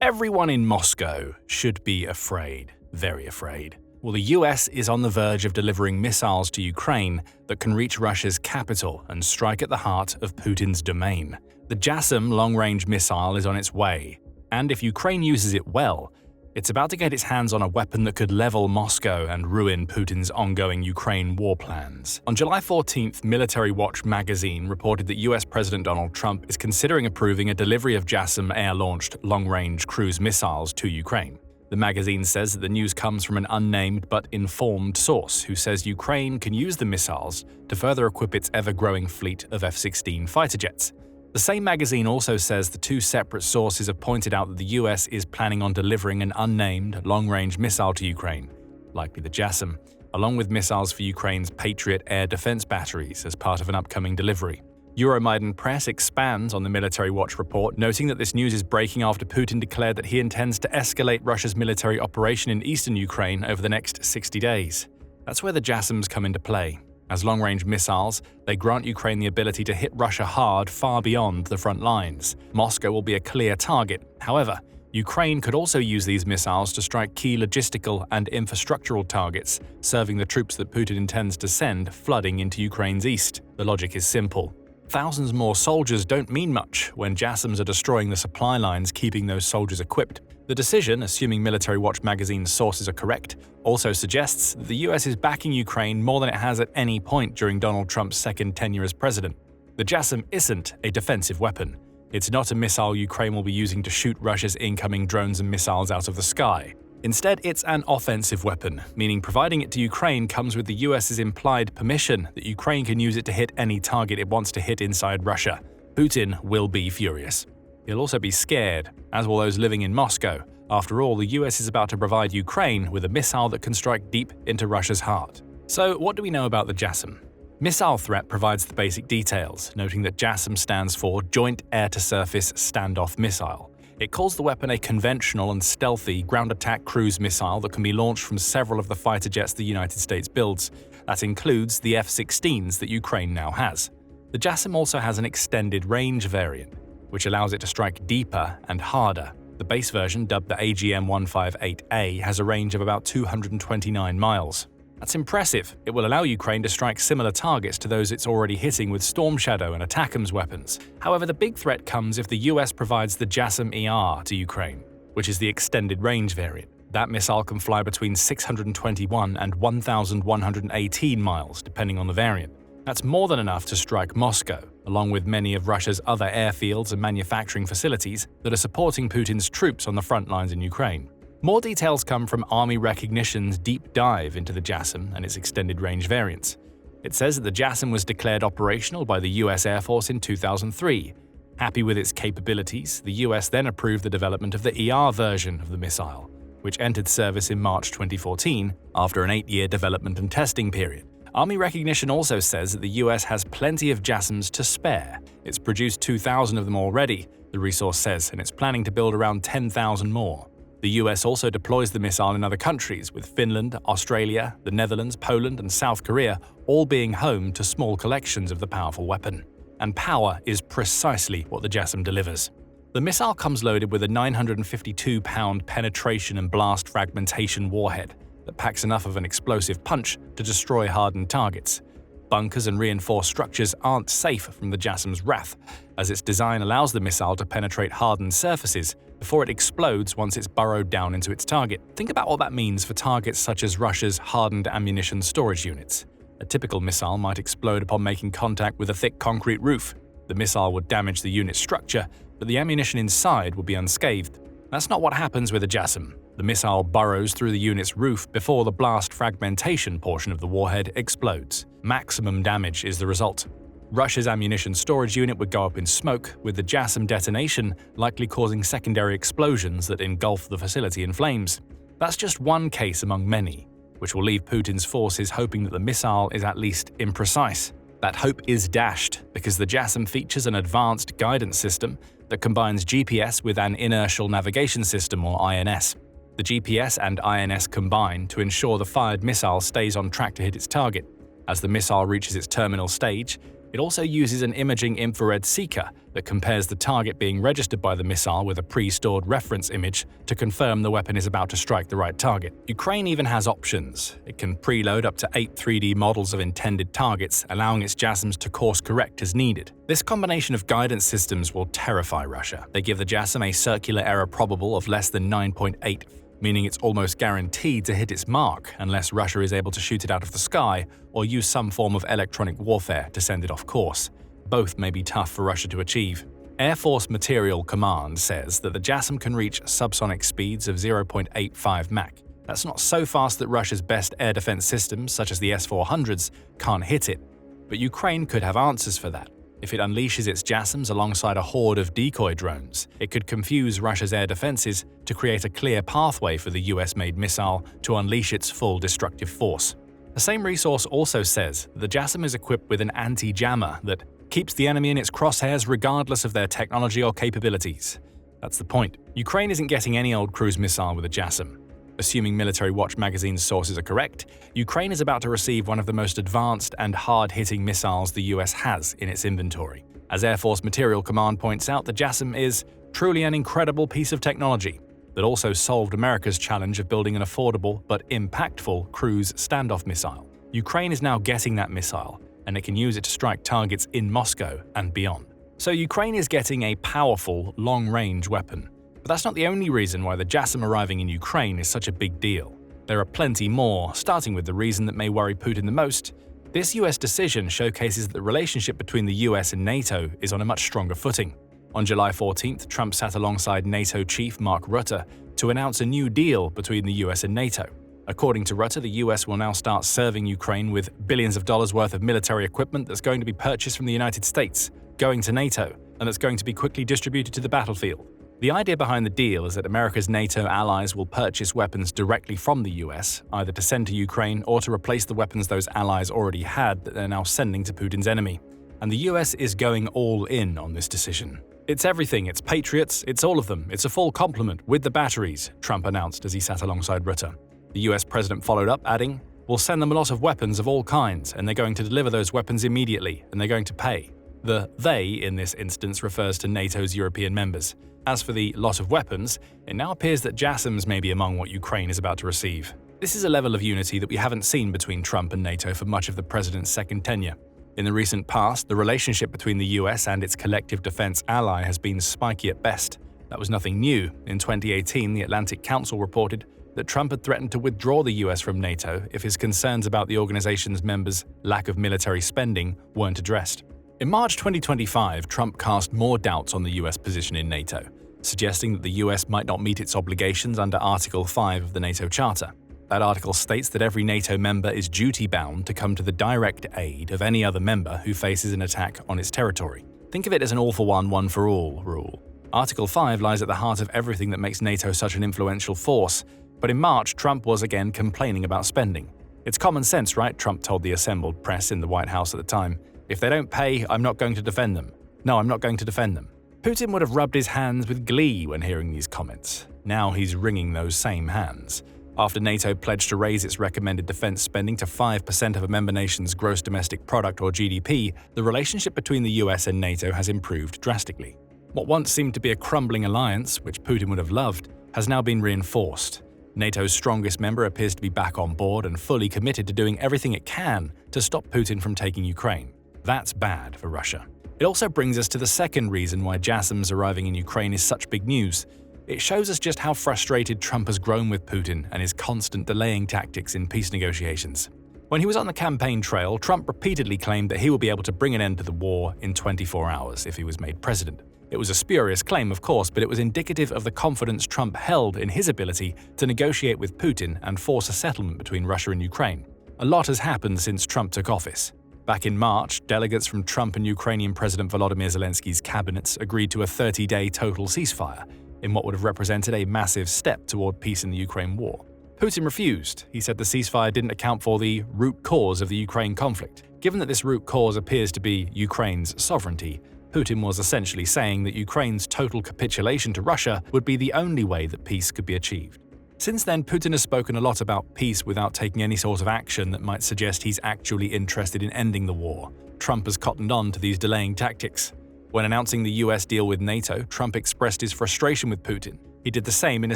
Everyone in Moscow should be afraid, very afraid. Well, the US is on the verge of delivering missiles to Ukraine that can reach Russia's capital and strike at the heart of Putin's domain. The JASSM long-range missile is on its way, and if Ukraine uses it well, it's about to get its hands on a weapon that could level Moscow and ruin Putin's ongoing Ukraine war plans. On July 14th, Military Watch magazine reported that US President Donald Trump is considering approving a delivery of JASSM air-launched long-range cruise missiles to Ukraine. The magazine says that the news comes from an unnamed but informed source who says Ukraine can use the missiles to further equip its ever-growing fleet of F-16 fighter jets. The same magazine also says the two separate sources have pointed out that the US is planning on delivering an unnamed, long-range missile to Ukraine, likely the JASSM, along with missiles for Ukraine's Patriot air defense batteries as part of an upcoming delivery. Euromaidan Press expands on the Military Watch report, noting that this news is breaking after Putin declared that he intends to escalate Russia's military operation in eastern Ukraine over the next 60 days. That's where the JASSMs come into play. As long-range missiles, they grant Ukraine the ability to hit Russia hard far beyond the front lines. Moscow will be a clear target. However, Ukraine could also use these missiles to strike key logistical and infrastructural targets, serving the troops that Putin intends to send flooding into Ukraine's east. The logic is simple. Thousands more soldiers don't mean much when JASSMs are destroying the supply lines keeping those soldiers equipped. The decision, assuming Military Watch magazine's sources are correct, also suggests that the US is backing Ukraine more than it has at any point during Donald Trump's second tenure as president. The JASSM isn't a defensive weapon. It's not a missile Ukraine will be using to shoot Russia's incoming drones and missiles out of the sky. Instead, it's an offensive weapon, meaning providing it to Ukraine comes with the US's implied permission that Ukraine can use it to hit any target it wants to hit inside Russia. Putin will be furious. He'll also be scared, as will those living in Moscow. After all, the US is about to provide Ukraine with a missile that can strike deep into Russia's heart. So, what do we know about the JASSM? Missile Threat provides the basic details, noting that JASSM stands for Joint Air-to-Surface Standoff Missile. It calls the weapon a conventional and stealthy ground attack cruise missile that can be launched from several of the fighter jets the United States builds. That includes the F-16s that Ukraine now has. The JASSM also has an extended range variant, which allows it to strike deeper and harder. The base version, dubbed the AGM-158A, has a range of about 229 miles. That's impressive. It will allow Ukraine to strike similar targets to those it's already hitting with Storm Shadow and ATACMS weapons. However, the big threat comes if the US provides the JASSM-ER to Ukraine, which is the extended range variant. That missile can fly between 621 and 1,118 miles, depending on the variant. That's more than enough to strike Moscow, along with many of Russia's other airfields and manufacturing facilities that are supporting Putin's troops on the front lines in Ukraine. More details come from Army Recognition's deep dive into the JASSM and its extended range variants. It says that the JASSM was declared operational by the US Air Force in 2003. Happy with its capabilities, the US then approved the development of the ER version of the missile, which entered service in March 2014 after an 8-year development and testing period. Army Recognition also says that the US has plenty of JASSMs to spare. It's produced 2,000 of them already, the resource says, and it's planning to build around 10,000 more. The US also deploys the missile in other countries, with Finland, Australia, the Netherlands, Poland, and South Korea all being home to small collections of the powerful weapon. And power is precisely what the JASSM delivers. The missile comes loaded with a 952-pound penetration and blast fragmentation warhead that packs enough of an explosive punch to destroy hardened targets. Bunkers and reinforced structures aren't safe from the JASSM's wrath, as its design allows the missile to penetrate hardened surfaces before it explodes once it's burrowed down into its target. Think about what that means for targets such as Russia's hardened ammunition storage units. A typical missile might explode upon making contact with a thick concrete roof. The missile would damage the unit's structure, but the ammunition inside would be unscathed. That's not what happens with a JASSM. The missile burrows through the unit's roof before the blast fragmentation portion of the warhead explodes. Maximum damage is the result. Russia's ammunition storage unit would go up in smoke, with the JASSM detonation likely causing secondary explosions that engulf the facility in flames. That's just one case among many, which will leave Putin's forces hoping that the missile is at least imprecise. That hope is dashed because the JASSM features an advanced guidance system that combines GPS with an inertial navigation system, or INS. The GPS and INS combine to ensure the fired missile stays on track to hit its target. As the missile reaches its terminal stage, It also uses an imaging infrared seeker that compares the target being registered by the missile with a pre-stored reference image to confirm the weapon is about to strike the right target. Ukraine even has options. It can preload up to 8 3D models of intended targets, allowing its JASSMs to course correct as needed. This combination of guidance systems will terrify Russia. They give the JASSM a circular error probable of less than 9.8, meaning it's almost guaranteed to hit its mark unless Russia is able to shoot it out of the sky or use some form of electronic warfare to send it off course. Both may be tough for Russia to achieve. Air Force Material Command says that the JASSM can reach subsonic speeds of 0.85 Mach. That's not so fast that Russia's best air defense systems, such as the S-400s, can't hit it. But Ukraine could have answers for that. If it unleashes its JASSMs alongside a horde of decoy drones, it could confuse Russia's air defenses to create a clear pathway for the US-made missile to unleash its full destructive force. The same resource also says that the JASSM is equipped with an anti-jammer that keeps the enemy in its crosshairs regardless of their technology or capabilities. That's the point. Ukraine isn't getting any old cruise missile with a JASSM. Assuming Military Watch magazine's sources are correct, Ukraine is about to receive one of the most advanced and hard-hitting missiles the US has in its inventory. As Air Force Material Command points out, the JASSM is truly an incredible piece of technology that also solved America's challenge of building an affordable but impactful cruise standoff missile. Ukraine is now getting that missile, and it can use it to strike targets in Moscow and beyond. So Ukraine is getting a powerful, long-range weapon. But that's not the only reason why the JASSM arriving in Ukraine is such a big deal. There are plenty more, starting with the reason that may worry Putin the most. This US decision showcases that the relationship between the US and NATO is on a much stronger footing. On July 14th, Trump sat alongside NATO chief Mark Rutte to announce a new deal between the US and NATO. According to Rutte, the US will now start serving Ukraine with billions of dollars worth of military equipment that's going to be purchased from the United States, going to NATO, and that's going to be quickly distributed to the battlefield. The idea behind the deal is that America's NATO allies will purchase weapons directly from the US, either to send to Ukraine or to replace the weapons those allies already had that they're now sending to Putin's enemy. And the US is going all in on this decision. It's everything, it's Patriots, it's all of them, it's a full complement with the batteries, Trump announced as he sat alongside Rutte. The US president followed up, adding, "We'll send them a lot of weapons of all kinds, and they're going to deliver those weapons immediately, and they're going to pay." The "they" in this instance refers to NATO's European members. As for the lot of weapons, it now appears that JASSMs may be among what Ukraine is about to receive. This is a level of unity that we haven't seen between Trump and NATO for much of the president's second tenure. In the recent past, the relationship between the US and its collective defense ally has been spiky at best. That was nothing new. In 2018, the Atlantic Council reported that Trump had threatened to withdraw the US from NATO if his concerns about the organization's members' lack of military spending weren't addressed. In March 2025, Trump cast more doubts on the US position in NATO, suggesting that the US might not meet its obligations under Article 5 of the NATO Charter. That article states that every NATO member is duty-bound to come to the direct aid of any other member who faces an attack on its territory. Think of it as an all-for-one, one-for-all rule. Article 5 lies at the heart of everything that makes NATO such an influential force, but in March, Trump was again complaining about spending. It's common sense, right? Trump told the assembled press in the White House at the time. If they don't pay, I'm not going to defend them. No, I'm not going to defend them. Putin would have rubbed his hands with glee when hearing these comments. Now he's wringing those same hands. After NATO pledged to raise its recommended defense spending to 5% of a member nation's gross domestic product or GDP, the relationship between the US and NATO has improved drastically. What once seemed to be a crumbling alliance, which Putin would have loved, has now been reinforced. NATO's strongest member appears to be back on board and fully committed to doing everything it can to stop Putin from taking Ukraine. That's bad for Russia. It also brings us to the second reason why JASSMs arriving in Ukraine is such big news. It shows us just how frustrated Trump has grown with Putin and his constant delaying tactics in peace negotiations. When he was on the campaign trail, Trump repeatedly claimed that he will be able to bring an end to the war in 24 hours if he was made president. It was a spurious claim, of course, but it was indicative of the confidence Trump held in his ability to negotiate with Putin and force a settlement between Russia and Ukraine. A lot has happened since Trump took office. Back in March, delegates from Trump and Ukrainian President Volodymyr Zelensky's cabinets agreed to a 30-day total ceasefire, in what would have represented a massive step toward peace in the Ukraine war. Putin refused. He said the ceasefire didn't account for the root cause of the Ukraine conflict. Given that this root cause appears to be Ukraine's sovereignty, Putin was essentially saying that Ukraine's total capitulation to Russia would be the only way that peace could be achieved. Since then, Putin has spoken a lot about peace without taking any sort of action that might suggest he's actually interested in ending the war. Trump has cottoned on to these delaying tactics. When announcing the US deal with NATO, Trump expressed his frustration with Putin. He did the same in a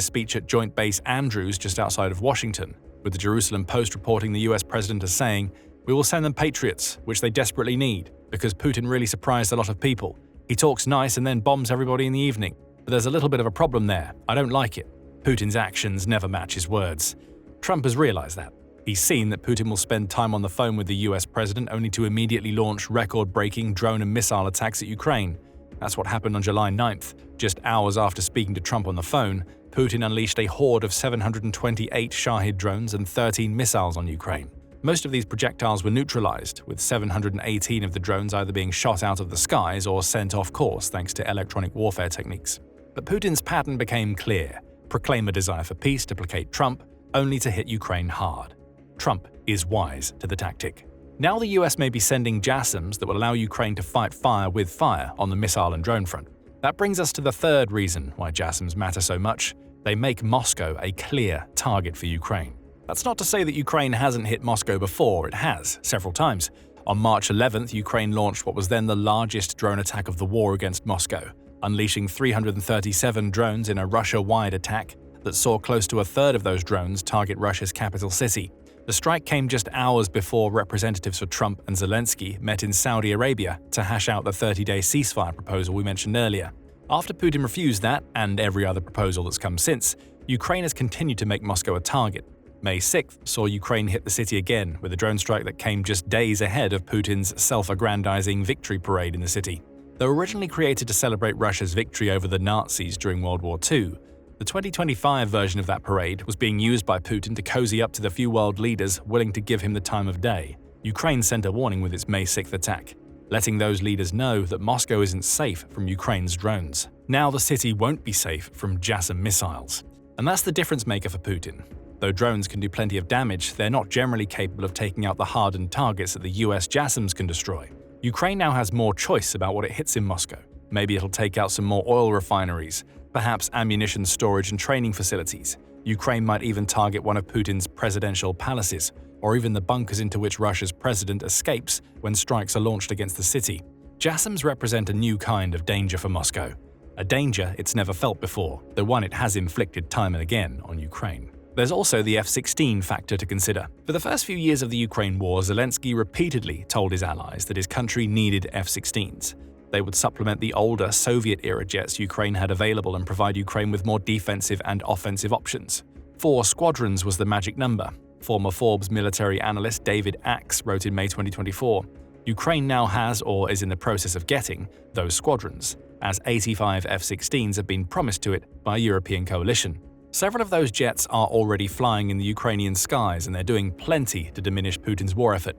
speech at Joint Base Andrews just outside of Washington, with the Jerusalem Post reporting the US president as saying, "We will send them Patriots, which they desperately need, because Putin really surprised a lot of people. He talks nice and then bombs everybody in the evening. But there's a little bit of a problem there. I don't like it." Putin's actions never match his words. Trump has realized that. He's seen that Putin will spend time on the phone with the US president only to immediately launch record-breaking drone and missile attacks at Ukraine. That's what happened on July 9th. Just hours after speaking to Trump on the phone, Putin unleashed a horde of 728 Shahid drones and 13 missiles on Ukraine. Most of these projectiles were neutralized, with 718 of the drones either being shot out of the skies or sent off course thanks to electronic warfare techniques. But Putin's pattern became clear: proclaim a desire for peace to placate Trump, only to hit Ukraine hard. Trump is wise to the tactic. Now the US may be sending JASSMs that will allow Ukraine to fight fire with fire on the missile and drone front. That brings us to the third reason why JASSMs matter so much: they make Moscow a clear target for Ukraine. That's not to say that Ukraine hasn't hit Moscow before. It has, several times. On March 11th, Ukraine launched what was then the largest drone attack of the war against Moscow, unleashing 337 drones in a Russia-wide attack that saw close to a third of those drones target Russia's capital city. The strike came just hours before representatives for Trump and Zelensky met in Saudi Arabia to hash out the 30-day ceasefire proposal we mentioned earlier. After Putin refused that, and every other proposal that's come since, Ukraine has continued to make Moscow a target. May 6th saw Ukraine hit the city again with a drone strike that came just days ahead of Putin's self-aggrandizing victory parade in the city. Though originally created to celebrate Russia's victory over the Nazis during World War II, the 2025 version of that parade was being used by Putin to cozy up to the few world leaders willing to give him the time of day. Ukraine sent a warning with its May 6th attack, letting those leaders know that Moscow isn't safe from Ukraine's drones. Now the city won't be safe from JASSM missiles. And that's the difference maker for Putin. Though drones can do plenty of damage, they're not generally capable of taking out the hardened targets that the US JASSMs can destroy. Ukraine now has more choice about what it hits in Moscow. Maybe it'll take out some more oil refineries, perhaps ammunition storage and training facilities. Ukraine might even target one of Putin's presidential palaces, or even the bunkers into which Russia's president escapes when strikes are launched against the city. JASSMs represent a new kind of danger for Moscow. A danger it's never felt before, though one it has inflicted time and again on Ukraine. There's also the F-16 factor to consider. For the first few years of the Ukraine war, Zelensky repeatedly told his allies that his country needed F-16s. They would supplement the older Soviet-era jets Ukraine had available and provide Ukraine with more defensive and offensive options. 4 squadrons was the magic number. Former Forbes military analyst David Axe wrote in May 2024, Ukraine now has, or is in the process of getting, those squadrons, as 85 F-16s have been promised to it by a European coalition. Several of those jets are already flying in the Ukrainian skies, and they're doing plenty to diminish Putin's war effort.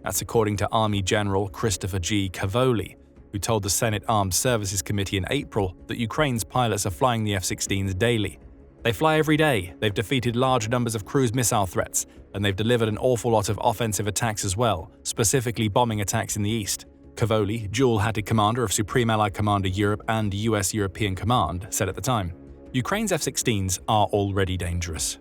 That's according to Army General Christopher G. Cavoli, who told the Senate Armed Services Committee in April that Ukraine's pilots are flying the F-16s daily. They fly every day, they've defeated large numbers of cruise missile threats, and they've delivered an awful lot of offensive attacks as well, specifically bombing attacks in the east. Cavoli, dual-hatted commander of Supreme Allied Commander Europe and US European Command, said at the time, Ukraine's F-16s are already dangerous.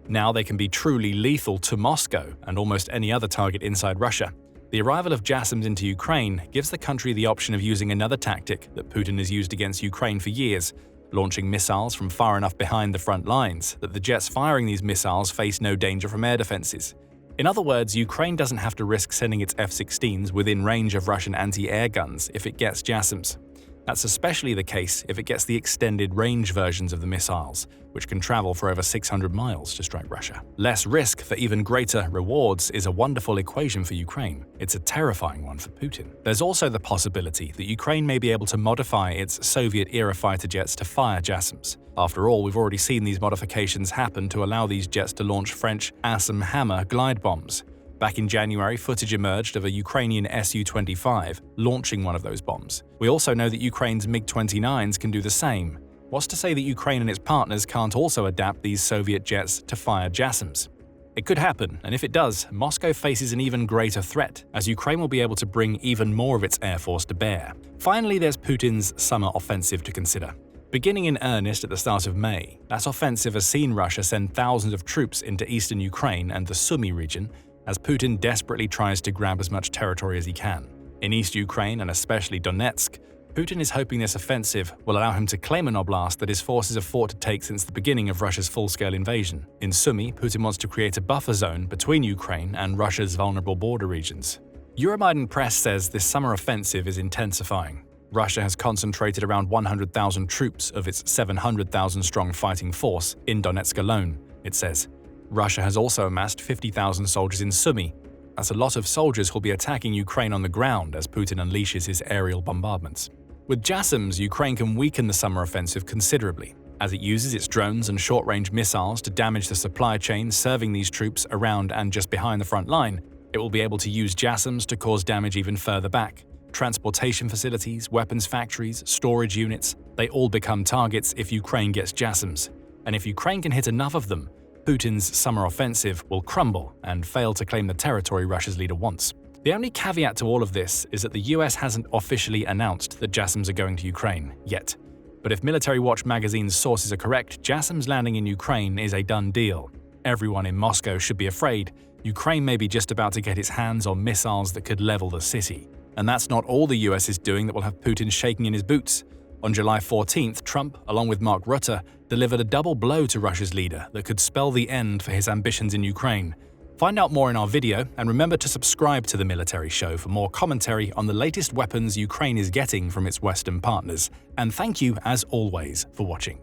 Now they can be truly lethal to Moscow and almost any other target inside Russia. The arrival of JASSMs into Ukraine gives the country the option of using another tactic that Putin has used against Ukraine for years, launching missiles from far enough behind the front lines that the jets firing these missiles face no danger from air defenses. In other words, Ukraine doesn't have to risk sending its F-16s within range of Russian anti-air guns if it gets JASSMs. That's especially the case if it gets the extended range versions of the missiles, which can travel for over 600 miles to strike Russia. Less risk for even greater rewards is a wonderful equation for Ukraine. It's a terrifying one for Putin. There's also the possibility that Ukraine may be able to modify its Soviet-era fighter jets to fire JASSMs. After all, we've already seen these modifications happen to allow these jets to launch French JASSM Hammer glide bombs. Back in January, footage emerged of a Ukrainian Su-25 launching one of those bombs. We also know that Ukraine's MiG-29s can do the same. What's to say that Ukraine and its partners can't also adapt these Soviet jets to fire JASSMs? It could happen, and if it does, Moscow faces an even greater threat, as Ukraine will be able to bring even more of its air force to bear. Finally, there's Putin's summer offensive to consider. Beginning in earnest at the start of May, that offensive has seen Russia send thousands of troops into eastern Ukraine and the Sumy region as Putin desperately tries to grab as much territory as he can. In East Ukraine and especially Donetsk, Putin is hoping this offensive will allow him to claim an oblast that his forces have fought to take since the beginning of Russia's full-scale invasion. In Sumy, Putin wants to create a buffer zone between Ukraine and Russia's vulnerable border regions. Euromaidan press says this summer offensive is intensifying. Russia has concentrated around 100,000 troops of its 700,000-strong fighting force in Donetsk alone, it says. Russia has also amassed 50,000 soldiers in Sumy. That's a lot of soldiers who'll be attacking Ukraine on the ground as Putin unleashes his aerial bombardments. With JASSMs, Ukraine can weaken the summer offensive considerably, as it uses its drones and short-range missiles to damage the supply chain serving these troops around and just behind the front line. It will be able to use JASSMs to cause damage even further back. Transportation facilities, weapons factories, storage units, they all become targets if Ukraine gets JASSMs. And if Ukraine can hit enough of them, Putin's summer offensive will crumble and fail to claim the territory Russia's leader wants. The only caveat to all of this is that the US hasn't officially announced that JASSMs are going to Ukraine yet. But if Military Watch magazine's sources are correct, JASSMs landing in Ukraine is a done deal. Everyone in Moscow should be afraid. Ukraine may be just about to get its hands on missiles that could level the city. And that's not all the US is doing that will have Putin shaking in his boots. On July 14th, Trump, along with Mark Rutte, delivered a double blow to Russia's leader that could spell the end for his ambitions in Ukraine. Find out more in our video, and remember to subscribe to The Military Show for more commentary on the latest weapons Ukraine is getting from its Western partners. And thank you, as always, for watching.